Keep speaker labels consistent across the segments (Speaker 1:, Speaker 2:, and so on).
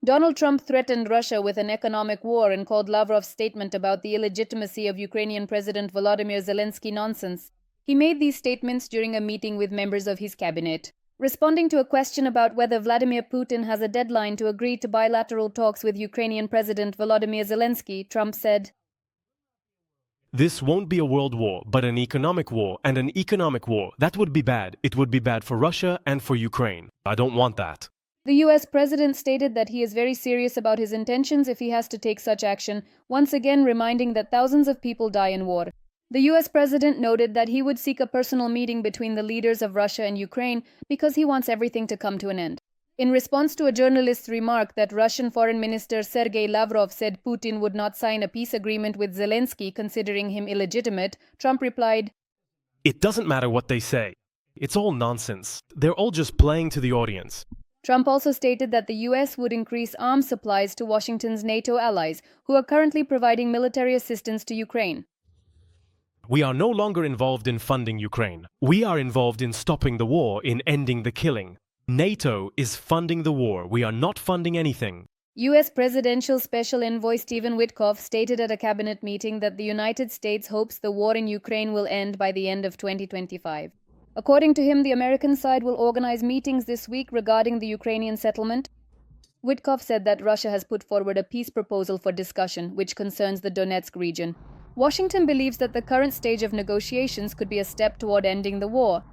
Speaker 1: Donald Trump threatened Russia with an economic war and called Lavrov's statement about the illegitimacy of Ukrainian President Volodymyr Zelenskyy nonsense. He made these statements during a meeting with members of his cabinet. Responding to a question about whether Vladimir Putin has a deadline to agree to bilateral talks with Ukrainian President Volodymyr Zelenskyy, Trump said,
Speaker 2: "This won't be a world war, but an economic war, and an economic war, that would be bad. It would be bad for Russia and for Ukraine. I don't want that."
Speaker 1: The US president stated that he is very serious about his intentions if he has to take such action, once again reminding that thousands of people die in war. The US president noted that he would seek a personal meeting between the leaders of Russia and Ukraine because he wants everything to come to an end. In response to a journalist's remark that Russian Foreign Minister Sergei Lavrov said Putin would not sign a peace agreement with Zelenskyy considering him illegitimate, Trump replied,
Speaker 2: "It doesn't matter what they say. It's all nonsense. They're all just playing to the audience."
Speaker 1: Trump also stated that the US would increase arms supplies to Washington's NATO allies, who are currently providing military assistance to Ukraine.
Speaker 2: "We are no longer involved in funding Ukraine. We are involved in stopping the war, in ending the killing. NATO is funding the war. We are not funding anything."
Speaker 1: US Presidential Special Envoy Stephen Witkoff stated at a cabinet meeting that the United States hopes the war in Ukraine will end by the end of 2025. According to him, the American side will organize meetings this week regarding the Ukrainian settlement. Witkoff said that Russia has put forward a peace proposal for discussion, which concerns the Donetsk region. Washington believes that the current stage of negotiations could be a step toward ending the war.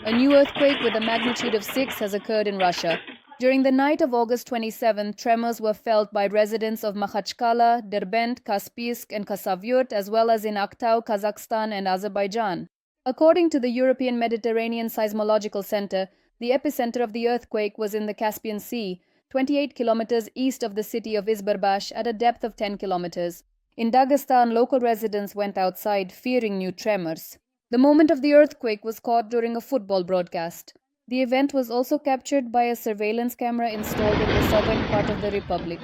Speaker 1: A new earthquake with a magnitude of 6 has occurred in Russia. During the night of August 27, tremors were felt by residents of Makhachkala, Derbent, Kaspiysk, and Khasavyurt, as well as in Aktau, Kazakhstan, and Azerbaijan. According to the European Mediterranean Seismological Center, the epicenter of the earthquake was in the Caspian Sea, 28 kilometers east of the city of Izberbash at a depth of 10 kilometers. In Dagestan, local residents went outside, fearing new tremors. The moment of the earthquake was caught during a football broadcast. The event was also captured by a surveillance camera installed in the southern part of the republic.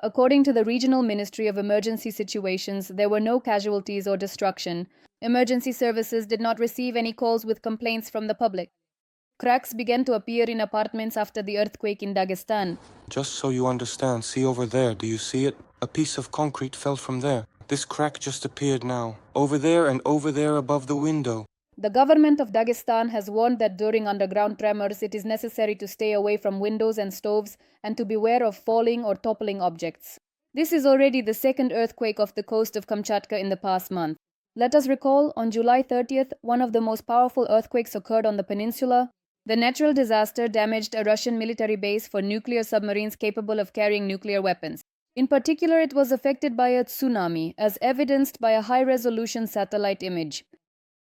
Speaker 1: According to the Regional Ministry of Emergency Situations, there were no casualties or destruction. Emergency services did not receive any calls with complaints from the public. Cracks began to appear in apartments after the earthquake in Dagestan.
Speaker 3: "Just so you understand, see over there, do you see it? A piece of concrete fell from there. This crack just appeared now. Over there and over there above the window."
Speaker 1: The government of Dagestan has warned that during underground tremors it is necessary to stay away from windows and stoves and to beware of falling or toppling objects. This is already the second earthquake off the coast of Kamchatka in the past month. Let us recall, on July 30th, one of the most powerful earthquakes occurred on the peninsula. The natural disaster damaged a Russian military base for nuclear submarines capable of carrying nuclear weapons. In particular, it was affected by a tsunami, as evidenced by a high-resolution satellite image.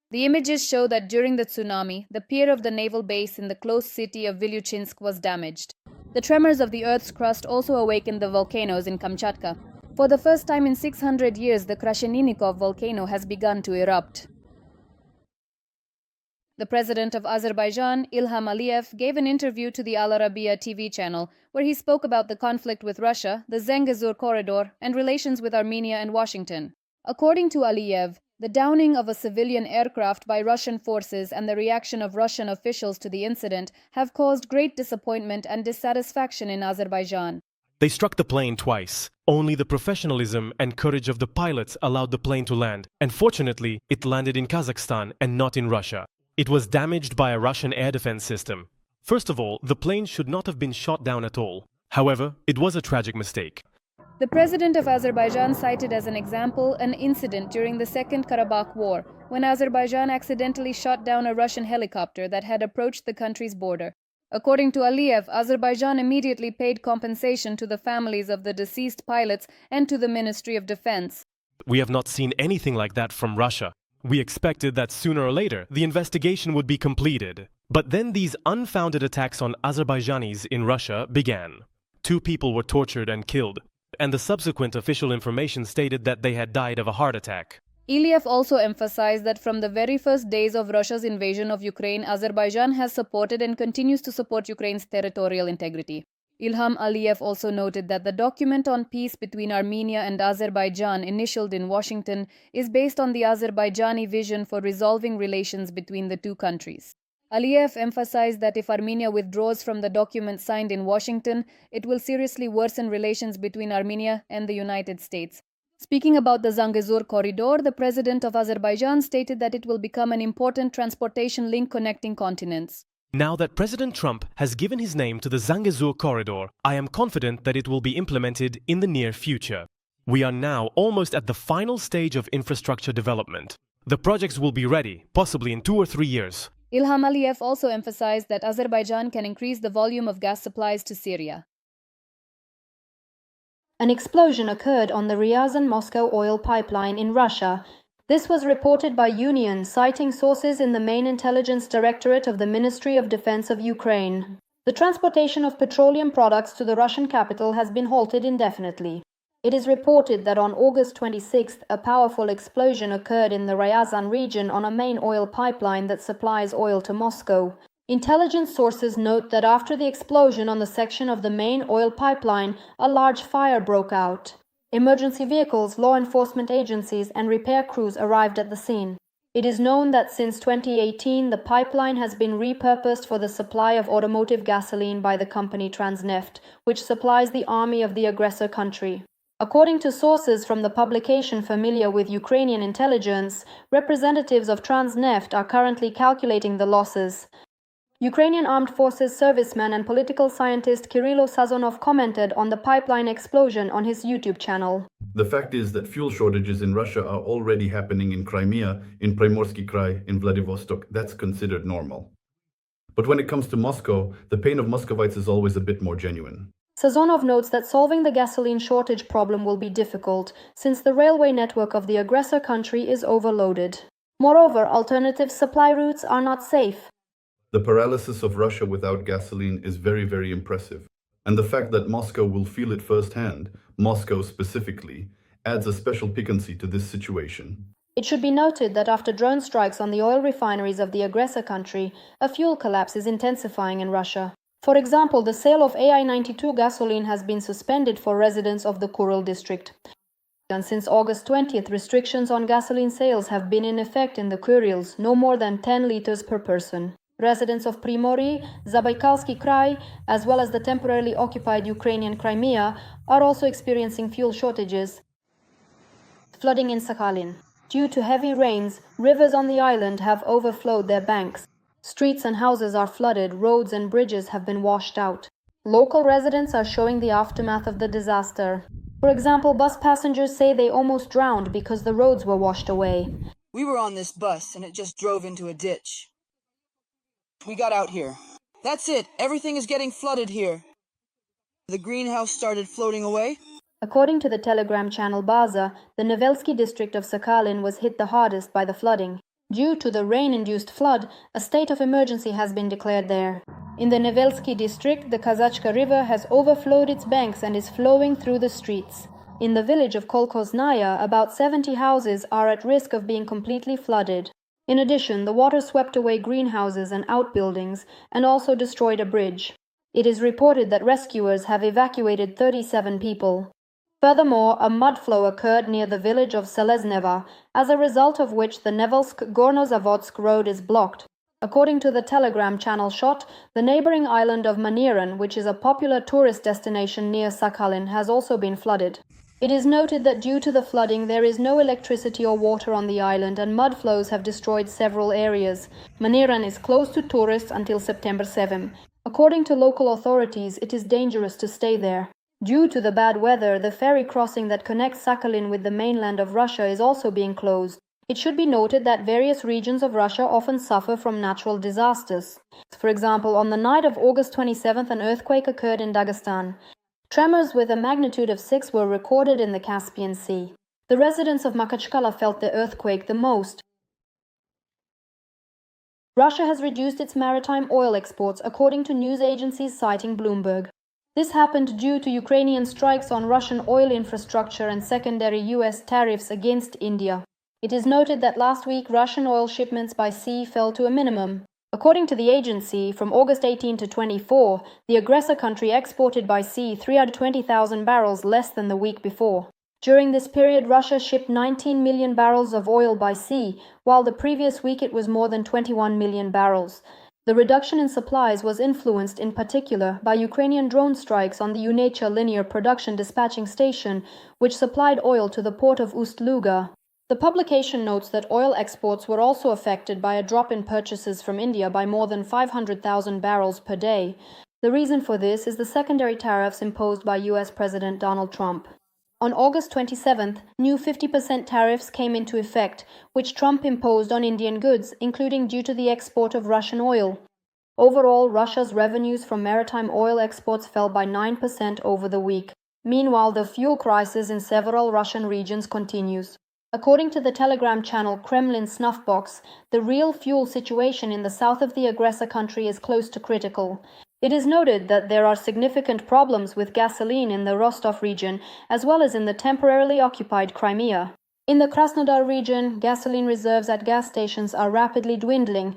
Speaker 1: The images show that during the tsunami, the pier of the naval base in the close city of Vilyuchinsk was damaged. The tremors of the Earth's crust also awakened the volcanoes in Kamchatka. For the first time in 600 years, the Krasheninnikov volcano has begun to erupt. The president of Azerbaijan, Ilham Aliyev, gave an interview to the Al Arabiya TV channel where he spoke about the conflict with Russia, the Zengezur corridor, and relations with Armenia and Washington. According to Aliyev, the downing of a civilian aircraft by Russian forces and the reaction of Russian officials to the incident have caused great disappointment and dissatisfaction in Azerbaijan.
Speaker 2: "They struck the plane twice. Only the professionalism and courage of the pilots allowed the plane to land, and fortunately, it landed in Kazakhstan and not in Russia. It was damaged by a Russian air defense system. First of all, the plane should not have been shot down at all. However, it was a tragic mistake."
Speaker 1: The president of Azerbaijan cited as an example an incident during the Second Karabakh War, when Azerbaijan accidentally shot down a Russian helicopter that had approached the country's border. According to Aliyev, Azerbaijan immediately paid compensation to the families of the deceased pilots and to the Ministry of Defense.
Speaker 2: "We have not seen anything like that from Russia. We expected that sooner or later the investigation would be completed. But then these unfounded attacks on Azerbaijanis in Russia began. 2 people were tortured and killed, and the subsequent official information stated that they had died of a heart attack."
Speaker 1: Aliyev also emphasized that from the very first days of Russia's invasion of Ukraine, Azerbaijan has supported and continues to support Ukraine's territorial integrity. Ilham Aliyev also noted that the document on peace between Armenia and Azerbaijan, initialed in Washington, is based on the Azerbaijani vision for resolving relations between the two countries. Aliyev emphasized that if Armenia withdraws from the document signed in Washington, it will seriously worsen relations between Armenia and the United States. Speaking about the Zangezur corridor, the president of Azerbaijan stated that it will become an important transportation link connecting continents.
Speaker 2: Now that President Trump has given his name to the Zangezur corridor, I am confident that it will be implemented in the near future. We are now almost at the final stage of infrastructure development. The projects will be ready, possibly in 2 or 3 years.
Speaker 1: Ilham Aliyev also emphasized that Azerbaijan can increase the volume of gas supplies to Syria.
Speaker 4: An explosion occurred on the Ryazan-Moscow oil pipeline in Russia. This was reported by Union, citing sources in the main intelligence directorate of the Ministry of Defense of Ukraine. The transportation of petroleum products to the Russian capital has been halted indefinitely. It is reported that on August 26th, a powerful explosion occurred in the Ryazan region on a main oil pipeline that supplies oil to Moscow. Intelligence sources note that after the explosion on the section of the main oil pipeline, a large fire broke out. Emergency vehicles, law enforcement agencies, and repair crews arrived at the scene. It is known that since 2018, the pipeline has been repurposed for the supply of automotive gasoline by the company Transneft, which supplies the army of the aggressor country. According to sources from the publication familiar with Ukrainian intelligence, representatives of Transneft are currently calculating the losses. Ukrainian Armed Forces serviceman and political scientist Kirilo Sazonov commented on the pipeline explosion on his YouTube channel.
Speaker 5: The fact is that fuel shortages in Russia are already happening in Crimea, in Primorsky Krai, in Vladivostok. That's considered normal. But when it comes to Moscow, the pain of Muscovites is always a bit more genuine.
Speaker 4: Sazonov notes that solving the gasoline shortage problem will be difficult, since the railway network of the aggressor country is overloaded. Moreover, alternative supply routes are not safe.
Speaker 5: The paralysis of Russia without gasoline is very, very impressive. And the fact that Moscow will feel it firsthand, Moscow specifically, adds a special piquancy to this situation.
Speaker 4: It should be noted that after drone strikes on the oil refineries of the aggressor country, a fuel collapse is intensifying in Russia. For example, the sale of AI-92 gasoline has been suspended for residents of the Kuril district. And since August 20th, restrictions on gasoline sales have been in effect in the Kurils, no more than 10 liters per person. Residents of Primory, Zabaikalsky Krai, as well as the temporarily occupied Ukrainian Crimea, are also experiencing fuel shortages. Flooding in Sakhalin. Due to heavy rains, rivers on the island have overflowed their banks. Streets and houses are flooded, roads and bridges have been washed out. Local residents are showing the aftermath of the disaster. For example, bus passengers say they almost drowned because the roads were washed away.
Speaker 6: We were on this bus and it just drove into a ditch. We got out here. That's it, everything is getting flooded here. The greenhouse started floating away.
Speaker 4: According to the Telegram channel Baza, the Nevelsky district of Sakhalin was hit the hardest by the flooding. Due to the rain-induced flood, a state of emergency has been declared there. In the Nevelsky district, the Kazachka River has overflowed its banks and is flowing through the streets. In the village of Kolkoznaya, about 70 houses are at risk of being completely flooded. In addition, the water swept away greenhouses and outbuildings and also destroyed a bridge. It is reported that rescuers have evacuated 37 people. Furthermore, a mud flow occurred near the village of Selezneva, as a result of which the Nevelsk-Gornozavodsk road is blocked. According to the Telegram channel Shot, the neighboring island of Maniran, which is a popular tourist destination near Sakhalin, has also been flooded. It is noted that due to the flooding, there is no electricity or water on the island, and mud flows have destroyed several areas. Maniran is closed to tourists until September 7. According to local authorities, it is dangerous to stay there. Due to the bad weather, the ferry crossing that connects Sakhalin with the mainland of Russia is also being closed. It should be noted that various regions of Russia often suffer from natural disasters. For example, on the night of August 27th, an earthquake occurred in Dagestan. Tremors with a magnitude of 6 were recorded in the Caspian Sea. The residents of Makhachkala felt the earthquake the most. Russia has reduced its maritime oil exports, according to news agencies citing Bloomberg. This happened due to Ukrainian strikes on Russian oil infrastructure and secondary US tariffs against India. It is noted that last week Russian oil shipments by sea fell to a minimum. According to the agency, from August 18 to 24, the aggressor country exported by sea 320,000 barrels less than the week before. During this period, Russia shipped 19 million barrels of oil by sea, while the previous week it was more than 21 million barrels. The reduction in supplies was influenced in particular by Ukrainian drone strikes on the Unecha linear production dispatching station, which supplied oil to the port of Ust-Luga. The publication notes that oil exports were also affected by a drop in purchases from India by more than 500,000 barrels per day. The reason for this is the secondary tariffs imposed by US President Donald Trump. On August 27th, new 50% tariffs came into effect, which Trump imposed on Indian goods, including due to the export of Russian oil. Overall, Russia's revenues from maritime oil exports fell by 9% over the week. Meanwhile, the fuel crisis in several Russian regions continues. According to the Telegram channel Kremlin Snuffbox, the real fuel situation in the south of the aggressor country is close to critical. It is noted that there are significant problems with gasoline in the Rostov region, as well as in the temporarily occupied Crimea. In the Krasnodar region, gasoline reserves at gas stations are rapidly dwindling,